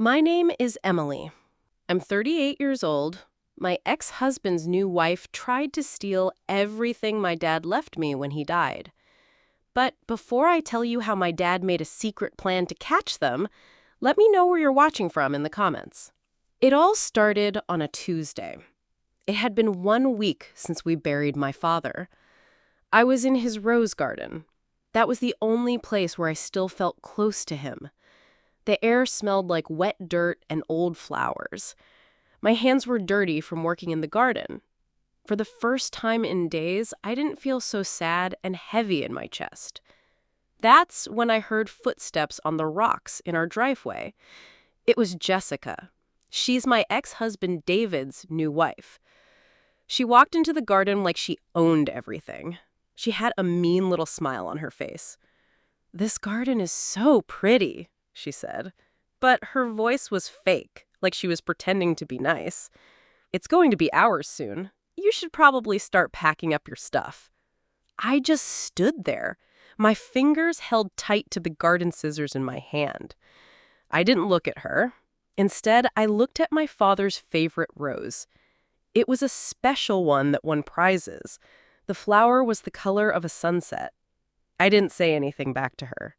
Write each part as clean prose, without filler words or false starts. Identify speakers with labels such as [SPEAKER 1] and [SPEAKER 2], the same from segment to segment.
[SPEAKER 1] My name is Emily. I'm 38 years old. My ex-husband's new wife tried to steal everything my dad left me when he died. But before I tell you how my dad made a secret plan to catch them, let me know where you're watching from in the comments. It all started on a Tuesday. It had been 1 week since we buried my father. I was in his rose garden. That was the only place where I still felt close to him. The air smelled like wet dirt and old flowers. My hands were dirty from working in the garden. For the first time in days, I didn't feel so sad and heavy in my chest. That's when I heard footsteps on the rocks in our driveway. It was Jessica. She's my ex-husband David's new wife. She walked into the garden like she owned everything. She had a mean little smile on her face. "This garden is so pretty," she said. But her voice was fake, like she was pretending to be nice. "It's going to be ours soon. You should probably start packing up your stuff." I just stood there, my fingers held tight to the garden scissors in my hand. I didn't look at her. Instead, I looked at my father's favorite rose. It was a special one that won prizes. The flower was the color of a sunset. I didn't say anything back to her.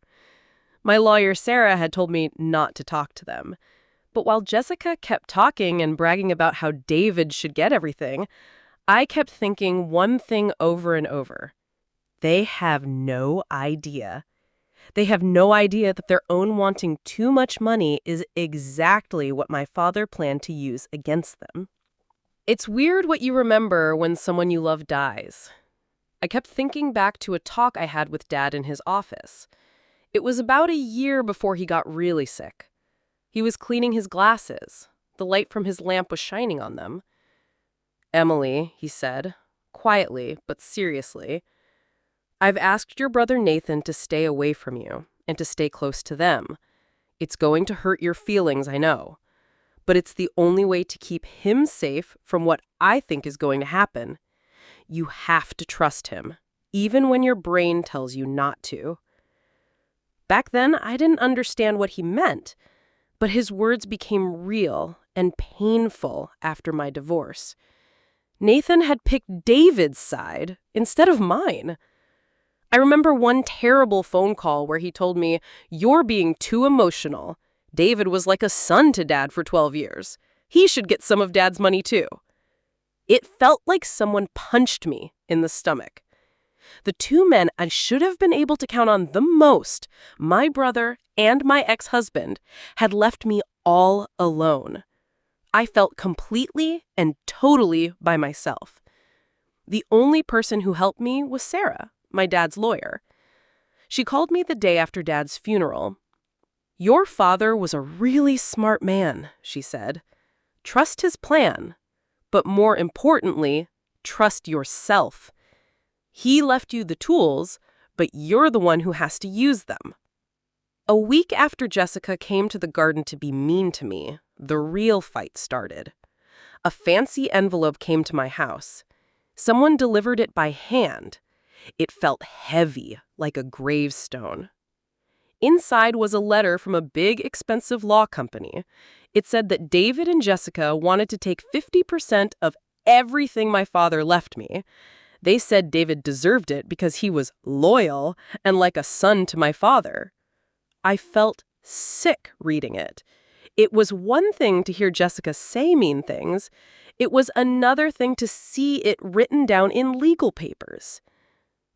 [SPEAKER 1] My lawyer, Sarah, had told me not to talk to them. But while Jessica kept talking and bragging about how David should get everything, I kept thinking one thing over and over. They have no idea. They have no idea that their own wanting too much money is exactly what my father planned to use against them. It's weird what you remember when someone you love dies. I kept thinking back to a talk I had with Dad in his office. It was about a year before he got really sick. He was cleaning his glasses. The light from his lamp was shining on them. "Emily," he said, quietly but seriously, "I've asked your brother Nathan to stay away from you and to stay close to them. It's going to hurt your feelings, I know. But it's the only way to keep him safe from what I think is going to happen. You have to trust him, even when your brain tells you not to." Back then, I didn't understand what he meant, but his words became real and painful after my divorce. Nathan had picked David's side instead of mine. I remember one terrible phone call where he told me, "You're being too emotional. David was like a son to Dad for 12 years. He should get some of Dad's money too." It felt like someone punched me in the stomach. The two men I should have been able to count on the most, my brother and my ex-husband, had left me all alone. I felt completely and totally by myself. The only person who helped me was Sarah, my dad's lawyer. She called me the day after Dad's funeral. "Your father was a really smart man," she said. "Trust his plan, but more importantly, trust yourself. He left you the tools, but you're the one who has to use them." A week after Jessica came to the garden to be mean to me, the real fight started. A fancy envelope came to my house. Someone delivered it by hand. It felt heavy, like a gravestone. Inside was a letter from a big, expensive law company. It said that David and Jessica wanted to take 50% of everything my father left me. They said David deserved it because he was loyal and like a son to my father. I felt sick reading it. It was one thing to hear Jessica say mean things. It was another thing to see it written down in legal papers.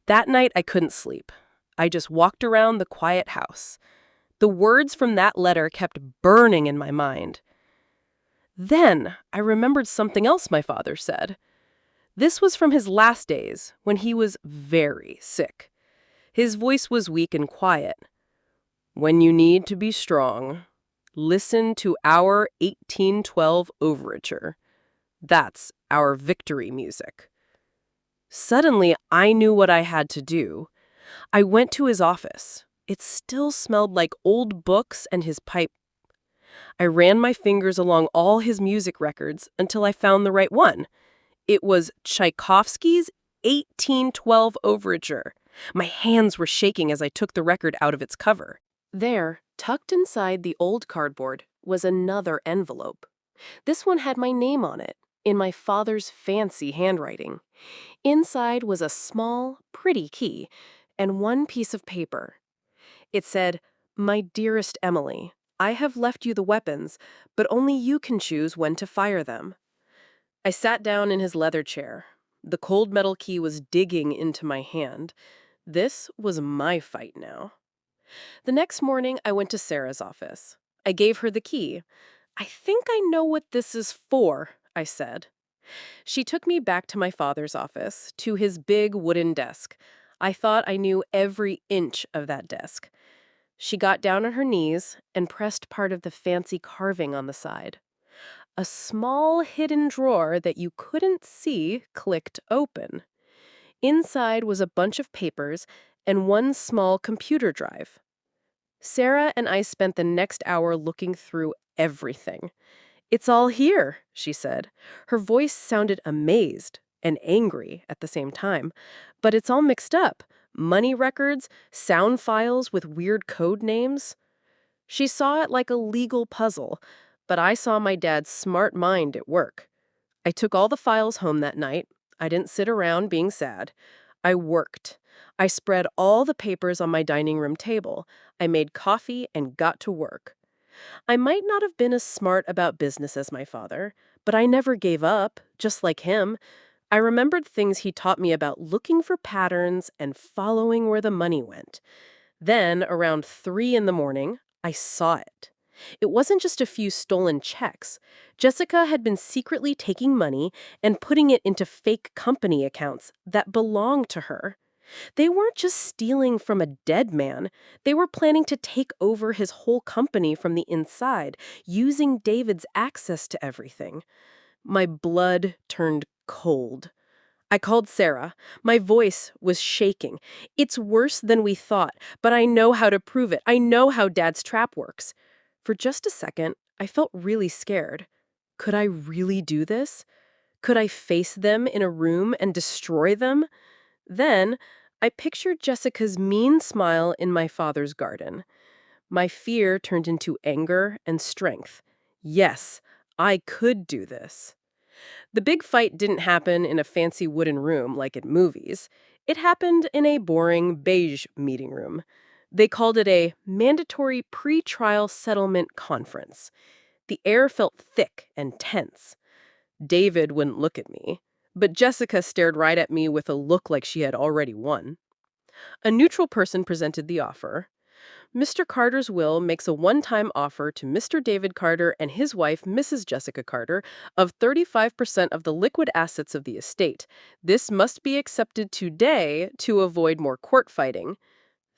[SPEAKER 1] That night, I couldn't sleep. I just walked around the quiet house. The words from that letter kept burning in my mind. Then I remembered something else my father said. This was from his last days, when he was very sick. His voice was weak and quiet. "When you need to be strong, listen to our 1812 overture. That's our victory music." Suddenly, I knew what I had to do. I went to his office. It still smelled like old books and his pipe. I ran my fingers along all his music records until I found the right one. It was Tchaikovsky's 1812 overture. My hands were shaking as I took the record out of its cover. There, tucked inside the old cardboard, was another envelope. This one had my name on it, in my father's fancy handwriting. Inside was a small, pretty key and one piece of paper. It said, "My dearest Emily, I have left you the weapons, but only you can choose when to fire them." I sat down in his leather chair. The cold metal key was digging into my hand. This was my fight now. The next morning, I went to Sarah's office. I gave her the key. "I think I know what this is for," I said. She took me back to my father's office, to his big wooden desk. I thought I knew every inch of that desk. She got down on her knees and pressed part of the fancy carving on the side. A small hidden drawer that you couldn't see clicked open. Inside was a bunch of papers and one small computer drive. Sarah and I spent the next hour looking through everything. "It's all here," she said. Her voice sounded amazed and angry at the same time. "But it's all mixed up. Money records, sound files with weird code names." She saw it like a legal puzzle, but I saw my dad's smart mind at work. I took all the files home that night. I didn't sit around being sad. I worked. I spread all the papers on my dining room table. I made coffee and got to work. I might not have been as smart about business as my father, but I never gave up, just like him. I remembered things he taught me about looking for patterns and following where the money went. Then, around 3 in the morning, I saw it. It wasn't just a few stolen checks. Jessica had been secretly taking money and putting it into fake company accounts that belonged to her. They weren't just stealing from a dead man. They were planning to take over his whole company from the inside, using David's access to everything. My blood turned cold. I called Sarah. My voice was shaking. "It's worse than we thought, but I know how to prove it. I know how Dad's trap works." For just a second, I felt really scared. Could I really do this? Could I face them in a room and destroy them? Then, I pictured Jessica's mean smile in my father's garden. My fear turned into anger and strength. Yes, I could do this. The big fight didn't happen in a fancy wooden room like in movies. It happened in a boring beige meeting room. They called it a mandatory pre-trial settlement conference. The air felt thick and tense. David wouldn't look at me, but Jessica stared right at me with a look like she had already won. A neutral person presented the offer. "Mr. Carter's will makes a one-time offer to Mr. David Carter and his wife, Mrs. Jessica Carter, of 35% of the liquid assets of the estate. This must be accepted today to avoid more court fighting."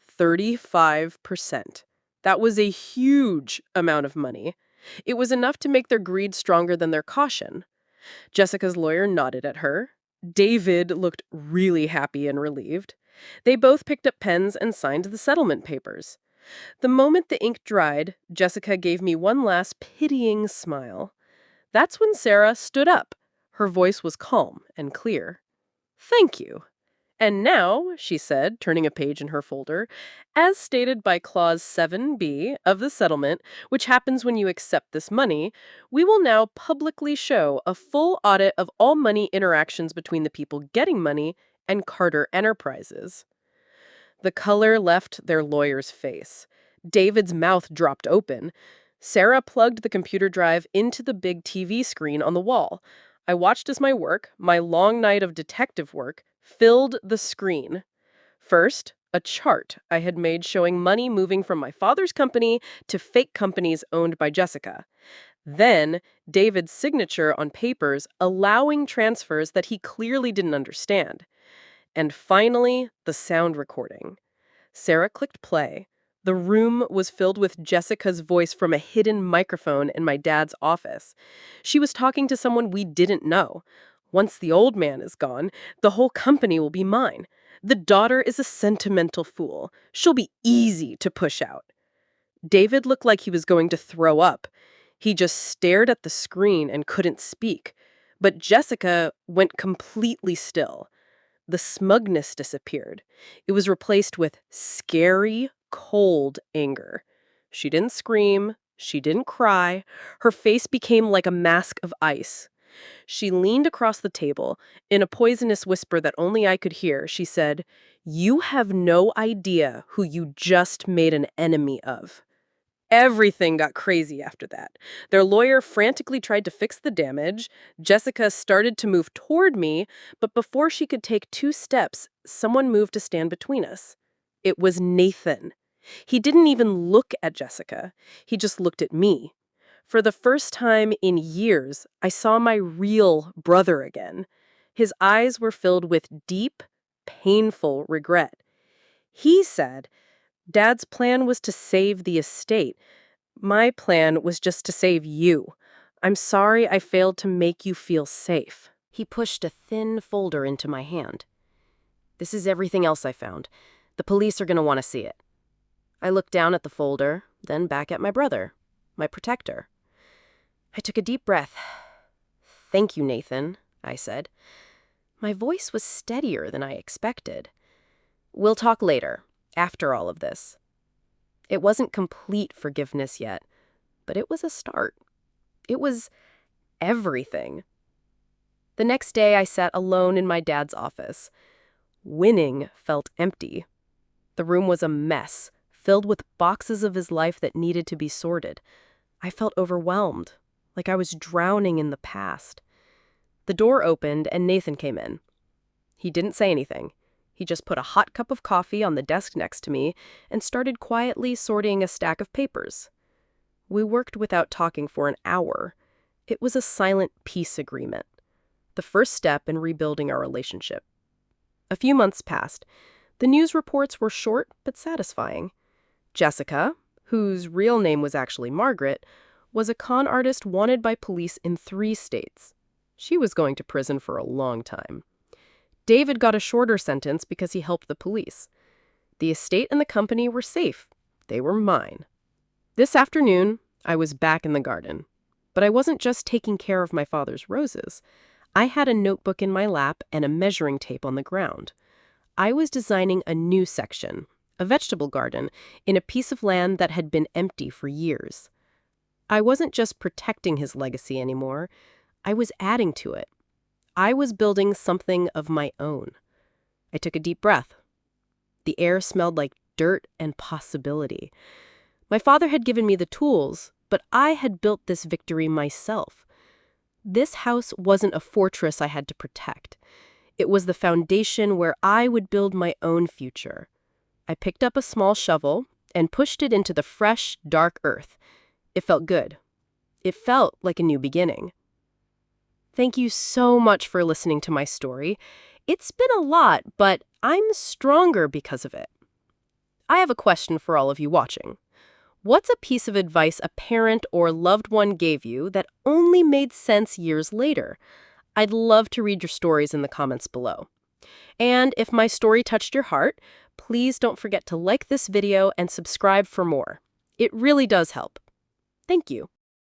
[SPEAKER 1] 35%. That was a huge amount of money. It was enough to make their greed stronger than their caution. Jessica's lawyer nodded at her. David looked really happy and relieved. They both picked up pens and signed the settlement papers. The moment the ink dried, Jessica gave me one last pitying smile. That's when Sarah stood up. Her voice was calm and clear. "Thank you. And now," she said, turning a page in her folder, "as stated by Clause 7B of the settlement, which happens when you accept this money, we will now publicly show a full audit of all money interactions between the people getting money and Carter Enterprises." The color left their lawyer's face. David's mouth dropped open. Sarah plugged the computer drive into the big TV screen on the wall. I watched as my work, my long night of detective work, filled the screen. First, a chart I had made showing money moving from my father's company to fake companies owned by Jessica. Then, David's signature on papers allowing transfers that he clearly didn't understand. And finally, the sound recording. Sarah clicked play. The room was filled with Jessica's voice from a hidden microphone in my dad's office. She was talking to someone we didn't know. "Once the old man is gone, the whole company will be mine. The daughter is a sentimental fool. She'll be easy to push out." David looked like he was going to throw up. He just stared at the screen and couldn't speak. But Jessica went completely still. The smugness disappeared. It was replaced with scary, cold anger. She didn't scream. She didn't cry. Her face became like a mask of ice. She leaned across the table. In a poisonous whisper that only I could hear, she said, "You have no idea who you just made an enemy of." Everything got crazy after that. Their lawyer frantically tried to fix the damage. Jessica started to move toward me, but before she could take 2 steps, someone moved to stand between us. It was Nathan. He didn't even look at Jessica. He just looked at me. For the first time in years, I saw my real brother again. His eyes were filled with deep, painful regret. He said, "Dad's plan was to save the estate. My plan was just to save you. I'm sorry I failed to make you feel safe." He pushed a thin folder into my hand. "This is everything else I found. The police are going to want to see it." I looked down at the folder, then back at my brother, my protector. I took a deep breath. "Thank you, Nathan," I said. My voice was steadier than I expected. "We'll talk later, after all of this." It wasn't complete forgiveness yet, but it was a start. It was everything. The next day, I sat alone in my dad's office. Winning felt empty. The room was a mess, filled with boxes of his life that needed to be sorted. I felt overwhelmed, like I was drowning in the past. The door opened and Nathan came in. He didn't say anything. He just put a hot cup of coffee on the desk next to me and started quietly sorting a stack of papers. We worked without talking for an hour. It was a silent peace agreement, the first step in rebuilding our relationship. A few months passed. The news reports were short but satisfying. Jessica, whose real name was actually Margaret, was a con artist wanted by police in 3 states. She was going to prison for a long time. David got a shorter sentence because he helped the police. The estate and the company were safe. They were mine. This afternoon, I was back in the garden. But I wasn't just taking care of my father's roses. I had a notebook in my lap and a measuring tape on the ground. I was designing a new section, a vegetable garden, in a piece of land that had been empty for years. I wasn't just protecting his legacy anymore. I was adding to it. I was building something of my own. I took a deep breath. The air smelled like dirt and possibility. My father had given me the tools, but I had built this victory myself. This house wasn't a fortress I had to protect. It was the foundation where I would build my own future. I picked up a small shovel and pushed it into the fresh, dark earth. It felt good. It felt like a new beginning. Thank you so much for listening to my story. It's been a lot, but I'm stronger because of it. I have a question for all of you watching. What's a piece of advice a parent or loved one gave you that only made sense years later? I'd love to read your stories in the comments below. And if my story touched your heart, please don't forget to like this video and subscribe for more. It really does help. Thank you.